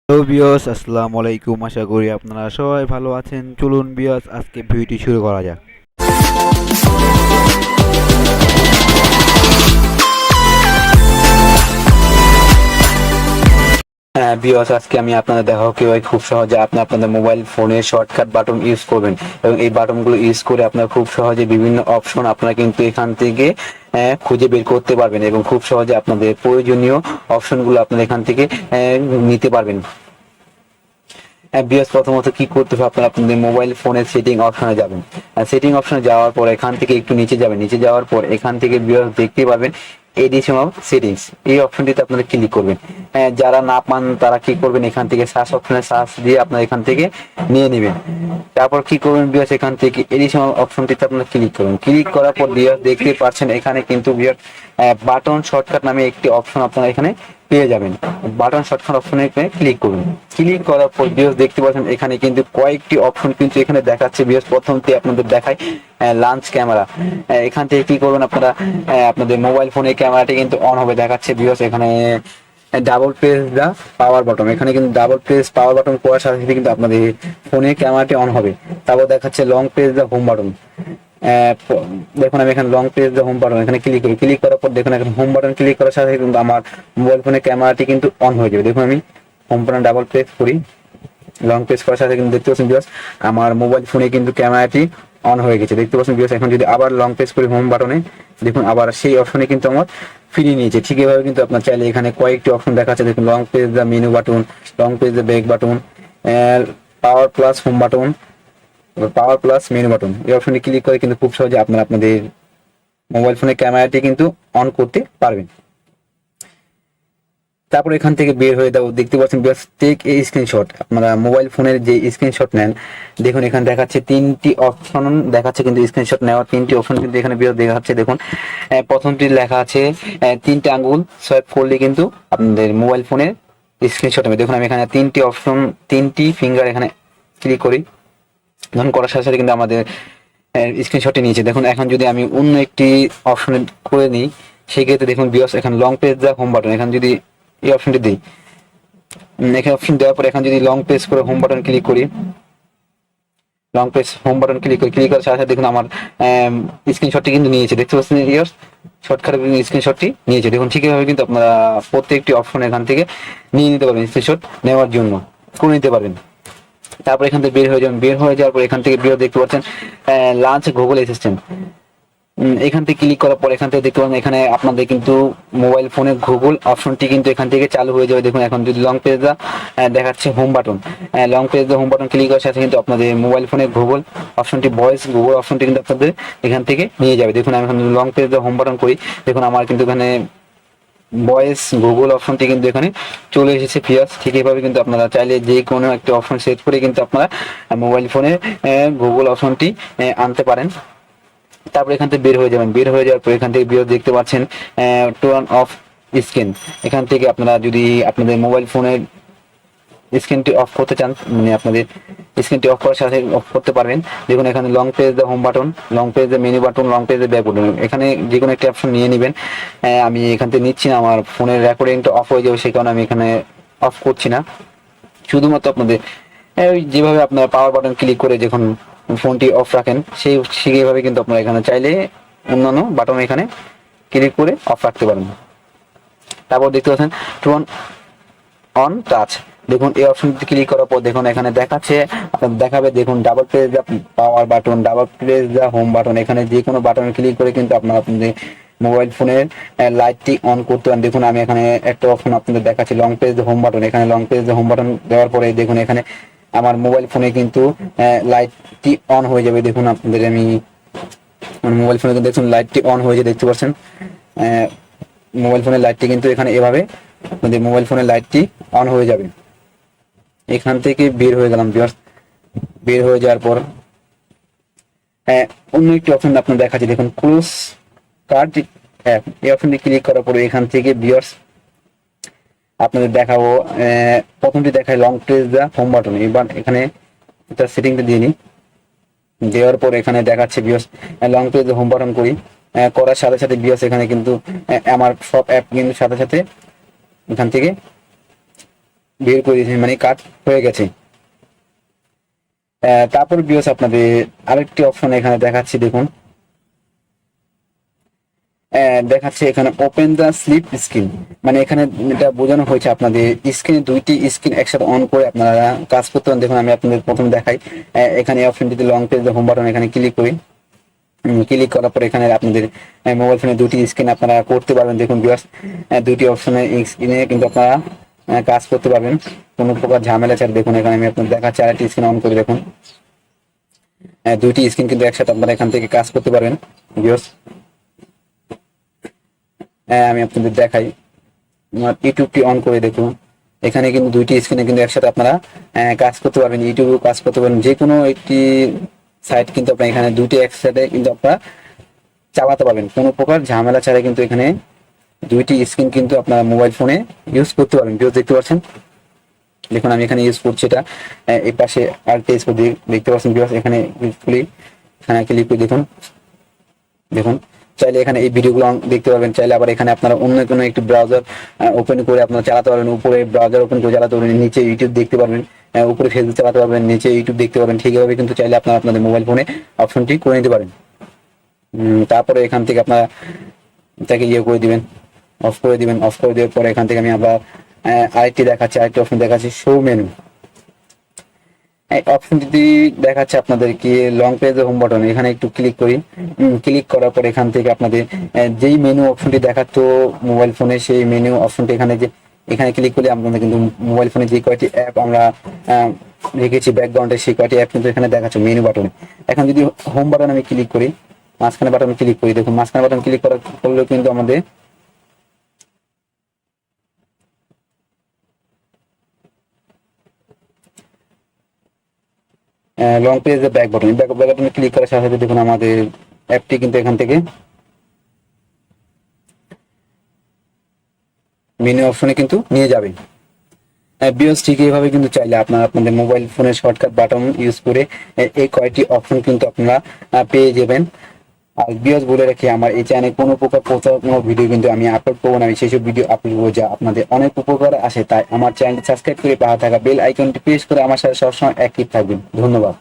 Hello বিয়স, আসসালামু আলাইকুম। আশা করি আপনারা সবাই ভালো আছেন। চলুন বিয়স, আজকে ভিডিওটি শুরু করা যাক। বিয়স, আজকে আমি আপনাদের দেখাবো কিভাবে খুব সহজে আপনি আপনাদের মোবাইল ফোনে শর্টকাট বাটন ইউজ করবেন এবং এই বাটনগুলো ইউজ করে আপনারা খুব সহজে বিভিন্ন অপশন আপনারা কিন্তু এখান থেকে খুঁজে বের করতে পারবেন এবং খুব সহজে আপনাদের প্রয়োজনীয় অপশনগুলো আপনারা এখান থেকে নিতে পারবেন। বিএস প্রথমত কি করতে হবে, আপনারা আপনাদের মোবাইল ফোনের সেটিং অপশনে যাবেন। সেটিং অপশনে যাওয়ার পর এখান থেকে একটু নিচে যাবেন। নিচে যাওয়ার পর এখান থেকে বিএস দেখতে পাবেন এডিশনাল সেটিংস, এই অপশনটিতে আপনারা ক্লিক করবেন। যারা না পান তারা কি করবেন, এখান থেকে সার্চ অপশনে সার্চ দিয়ে আপনারা এখান থেকে নিয়ে নেবেন। তারপর কি করবেন বিএস, এখান থেকে এডিশনাল অপশনটিতে আপনারা ক্লিক করবেন। ক্লিক করার পর বিএস দেখতে পাচ্ছেন এখানে কিন্তু বিএস বাটন শর্টকাট নামে একটি অপশন আপনারা এখানে পেয়ে যাবেন। বাটন শর্টকাট অপশনে ক্লিক করুন। ক্লিক করার পর বিএস দেখতে পাচ্ছেন এখানে কিন্তু কয়েকটি অপশন কিন্তু এখানে দেখাচ্ছে। বিএস প্রথমটি আপনাদের দেখায় লাঞ্চ ক্যামেরা। এখান থেকে কি করবেন, আপনারা আপনাদের মোবাইল ফোনের ক্যামেরাটি কিন্তু অন হবে দেখাচ্ছে। বিএস এখানে ডাবল প্রেস দা পাওয়ার বাটন, এখানে কিন্তু ডাবল প্রেস পাওয়ার বাটন করার সাথে সাথে কিন্তু আপনাদের ফোনের ক্যামেরাটি অন হবে। তারপর দেখাচ্ছে লং প্রেস দা হোম বাটন। দেখুন আমি এখানে লং প্রেস দা হোম বাটন এখানে ক্লিক করি। ক্লিক করার পর দেখুন এখানে হোম বাটন ক্লিক করার সাথে কিন্তু আমার মোবাইল ফোনের ক্যামেরাটি কিন্তু অন হয়ে যাবে। দেখুন আমি হোম বাটন ডাবল প্রেস করি, লং প্রেস করার সাথে কিন্তু দেখতে পাচ্ছেন বিকজ আমার মোবাইল ফোনে কিন্তু ক্যামেরাটি অন হয়ে গেছে। দেখতে পাচ্ছেন বিকজ এখন যদি আবার লং প্রেস করি হোম বাটনে, দেখুন আবার সেই অপশনে কিন্তু আমার ফিরিয়ে নিয়েছে। ঠিক এভাবে কিন্তু আপনার চাইলে এখানে কয়েকটি অপশন দেখাচ্ছে। দেখুন long press the menu button, long press the back button, power plus home button, power plus menu button, এই অপশনে ক্লিক করে কিন্তু খুব সহজে আপনারা আপনাদের মোবাইল ফোনের ক্যামেরাটি কিন্তু অন করতে পারবেন। তারপর এখান থেকে বের হয়ে দাও, দেখতে পাচ্ছেন টেক এই স্ক্রিনশট। আপনারা মোবাইল ফোনের যে স্ক্রিনশট নেন, দেখুন এখানে দেখাচ্ছে তিনটি অপশন দেখাচ্ছে, কিন্তু স্ক্রিনশট নেওয়ার তিনটি অপশন কিন্তু এখানে দেখাচ্ছে। দেখুন প্রথমটি লেখা আছে 3টে আঙ্গুল সোয়াইপ করলে কিন্তু আপনাদের মোবাইল ফোনের স্ক্রিনশট হবে। দেখুন আমি এখানে তিনটি অপশন, তিনটি ফিঙ্গার এখানে ক্লিক করি, ধরুন করার সাথে সাথে কিন্তু আমাদের স্ক্রিনশটে নিয়েছে। দেখুন এখন যদি আমি অন্য একটি অপশনে করে নিই, সেক্ষেত্রে দেখুন বিকজ এখানে long press the home button, এখানে যদি এই অপশনটি দিই, এখানে অপশন দেওয়ার পর এখানে যদি লং প্রেস করে হোম বাটন ক্লিক করি, long press home button click করি, ক্লিক করার সাথে সাথে দেখুন আমার স্ক্রিনশটটি কিন্তু নিয়েছে। দেখতে পাচ্ছেন ইয়ার্স শর্টকাট স্ক্রিনশটটি নিয়েছে। দেখুন ঠিক এভাবে কিন্তু আপনারা প্রত্যেকটি অপশন এখান থেকে নিয়ে নিতে পারবেন, স্ক্রিনশট নেওয়ার জন্য করে নিতে পারবেন। তারপর এখান থেকে বের হয়ে যাবেন। বের হয়ে যাওয়ার পর এখান থেকে বের দেখতে পাচ্ছেন লাঞ্চ গুগল অ্যাসিস্ট্যান্ট। এখান থেকে ক্লিক করার পর এখান থেকে দেখতে পাবেন এখানে আপনাদের কিন্তু মোবাইল ফোনে গুগল অপশনটি কিন্তু এখান থেকে চালু হয়ে যাবে। দেখুন এখন যদি লং পেজ দেখাচ্ছে home button, long page home button click করার সাথে কিন্তু আপনাদের মোবাইল ফোনে গুগল অপশনটি ভয়েস গুগল অপশনটি কিন্তু আপনাদের এখান থেকে নিয়ে যাবে। দেখুন আমি এখন লং পেজ হোম বাটন করি, দেখুন আমার কিন্তু এখানে ভয়েস গুগল অপশনটি কিন্তু এখানে চলে এসেছে ফিয়ার্স। ঠিক এইভাবে কিন্তু আপনারা চাইলে যে কোনো একটা অপশন সেট করে কিন্তু আপনারা মোবাইল ফোনে গুগল অপশনটি আনতে পারেন। তারপর এখান থেকে বের হয়ে যাবেন। বের হয়ে যাওয়ার পর এখান থেকে বিরোধ দেখতে পাচ্ছেন টার্ন অফ স্ক্রিন। এখান থেকে আপনারা যদি আপনাদের মোবাইল ফোনের স্ক্রিনটি অফ করতে চান, মানে আপনাদের স্ক্রিনটি অফ করার সাথে অফ করতে পারবেন। দেখুন এখানে long press the home button, long press the menu button, long press the back button, এখানে যে কোনো একটা অপশন নিয়ে নেবেন। আমি এখান থেকে নিচ্ছি না, আমার ফোনের রেকর্ডিংটা অফ হয়ে যাবে, সেই কারণে আমি এখানে অফ করছি না। শুধুমাত্র আপনাদের যেভাবে আপনার পাওয়ার বাটন ক্লিক করে যখন ফোনটি অফ রাখেন, সেইভাবে কিন্তু আপনারা এখানে চাইলে অন্যান্য বাটন এখানে ক্লিক করে অফ রাখতে পারেন। তারপর দেখতে পাচ্ছেন টোন অন টাচ। দেখুন এই অপশনটি ক্লিক করার পর দেখুন এখানে দেখাচ্ছে, দেখাবে দেখুন ডাবল প্রেস দা পাওয়ার বাটন, ডাবল প্রেস দা হোম বাটন, এখানে যে কোনো বাটন ক্লিক করে কিন্তু আপনারা আপনাদের মোবাইল ফোনের লাইটটি অন করতে পারেন। দেখুন আমি এখানে একটা অপশন আপনাদের দেখাচ্ছি লং প্রেস দা হোম বাটন। এখানে লং প্রেস দা হোম বাটন দেওয়ার পরে দেখুন এখানে আমার মোবাইল ফোনে কিন্তু লাইটটি অন হয়ে যাবে। দেখুন আপনাদের আমি মোবাইল ফোনে দেখুন লাইটটি অন হয়ে যায়, দেখতে পাচ্ছেন মোবাইল ফোনের লাইটটি কিন্তু এখানে এভাবে আপনাদের মোবাইল ফোনের লাইটটি অন হয়ে যাবে। এখান থেকে বের হয়ে গেলাম ভিউয়ার্স। বের হয়ে যাওয়ার পর অন্য একটি অপশন আপনার দেখাচ্ছি, দেখুন ক্লোজ কার্ড অ্যাপ। এই অপশনটি ক্লিক করার পরে এখান থেকে ভিউয়ার্স আপনাদের দেখাবো, প্রথমটি দেখায় লং প্রেস দা হোম বাটন। এবার এখানে এটা সেটিংটা দিয়ে নিই, দেওয়ার পর এখানে দেখাচ্ছে ভিউয়ার্স লং প্রেস দা হোম বাটন করি, করার সাথে সাথে ভিউয়ার্স এখানে কিন্তু আমার সব অ্যাপ কিন্তু সাথে সাথে এখান থেকে বের করে দিয়েছেন, মানে কাট হয়ে গেছে। তারপর বিয়স আপনাদের আরেকটি অপশন এখানে দেখাচ্ছি দেখুন, দেখাচ্ছে এখানে ওপেন দ্য স্লিপ স্ক্রিন, মানে এখানে এটা বোঝানো হয়েছে আপনাদের স্ক্রিনে দুইটি স্ক্রিন একসাথে অন করে আপনারা কাজ করতে পারেন। দেখুন আমি আপনাদের প্রথমে দেখাই, এখানে অপশনটিতে long press the home button এখানে ক্লিক করি, ক্লিক করার পর এখানে আপনাদের মোবাইল ফোনে দুটি স্ক্রিন আপনারা করতে পারবেন। দেখুন ভিউয়ার্স, দুটি অপশনে স্ক্রিনে কিন্তু আপনারা কাজ করতে পারবেন কোনো প্রকার ঝামেলা ছাড়া। দেখুন এখানে আমি আপনাদের দেখাচ্ছি, আরেকটি স্ক্রিন অন করে দেখুন, দুইটি স্ক্রিন কিন্তু একসাথে আপনারা এখান থেকে কাজ করতে পারবেন ভিউয়ার্স। আমি আপনাদের দেখাই, ইউটিউবটি অন করে দেখুন, এখানে কিন্তু দুইটি স্ক্রিনে কিন্তু একসাথে আপনারা কাজ করতে পারবেন, ইউটিউবে কাজ করতে পারবেন, যে কোনো একটি সাইট কিন্তু আপনার এখানে দুইটি একসাথে কিন্তু আপনারা চালাতে পারবেন কোনো প্রকার ঝামেলা ছাড়া। কিন্তু এখানে দুইটি স্ক্রিন কিন্তু আপনার মোবাইল ফোনে ইউজ করতে পারবেন। ভিউয়ার্স দেখতে পাচ্ছেন, দেখুন আমি এখানে ইউজ করছি এটা, এই পাশে আর পেজ করে দেখতে পাচ্ছেন ভিউয়ার্স, এখানে ক্লিক করে দেখুন, দেখুন চাইলে এখানে এই ভিডিওগুলো দেখতে পারবেন, চাইলে আবার এখানে আপনারা অন্য কোনো একটি ব্রাউজার ওপেন করে আপনারা চালাতে পারবেন, উপরে ব্রাউজার ওপেন করে চালাতে পারবেন, নিচে ইউটিউব দেখতে পারবেন, উপরে ফেসবুক চালাতে পারবেন, নিচে ইউটিউব দেখতে পারবেন। ঠিকভাবে কিন্তু চাইলে আপনারা আপনাদের মোবাইল ফোনে অপশনটি করে নিতে পারেন। তারপরে এখান থেকে আপনারা এটাকে ইয়ে করে দিবেন, অফ করে দিবেন। অফ করে দেওয়ার পরে এখান থেকে আমি আবার আরেকটি অপশন দেখাচ্ছি, শো মেনু। এই অপশনটি দেখাচ্ছে আপনাদেরকে লং পেজ হোম বাটন, এখানে একটু ক্লিক করি, ক্লিক করার পর এখান থেকে আপনাদের যেই মেনু অপশনটি দেখাতো মোবাইল ফোনে সেই মেনু অপশনটি এখানে ক্লিক করলে আপনাদের কিন্তু মোবাইল ফোনে যে কয়টি অ্যাপ আমরা রেখেছি ব্যাকগ্রাউন্ডে সেই কয়টি অ্যাপ কিন্তু এখানে দেখাচ্ছে মেনু বাটনে। এখন যদি হোম বাটন আমি ক্লিক করি, মাঝখানে বাটন ক্লিক করি, দেখুন মাঝখানে বাটন ক্লিক করলেও কিন্তু আমাদের লং পেজ ব্যাক বাটনে ক্লিক করার সাথে সাথে দেখুন আমাদের অ্যাপটি কিন্তু এখান থেকে মেনু অপশনে কিন্তু নিয়ে যাবে। বিওস ঠিক এইভাবে কিন্তু চাইলে আপনারা আপনাদের মোবাইল ফোনের শর্টকাট বাটন ইউজ করে এই কয়টি অপশন কিন্তু আপনারা পেয়ে যাবেন। আর বিওস বলে রাখি, আমার এই চ্যানেলে কোনো প্রকার প্রচারণা ভিডিও কিন্তু আমি আপলোড করবো না, আমি সেসব ভিডিও আপলোড করবো যা আপনাদের অনেক উপকার আসে। তাই আমার চ্যানেলটি সাবস্ক্রাইব করে পাশে থাকা বেল আইকনটি প্রেস করে আমার সাথে সবসময় অ্যাক্টিভ থাকবেন। ধন্যবাদ।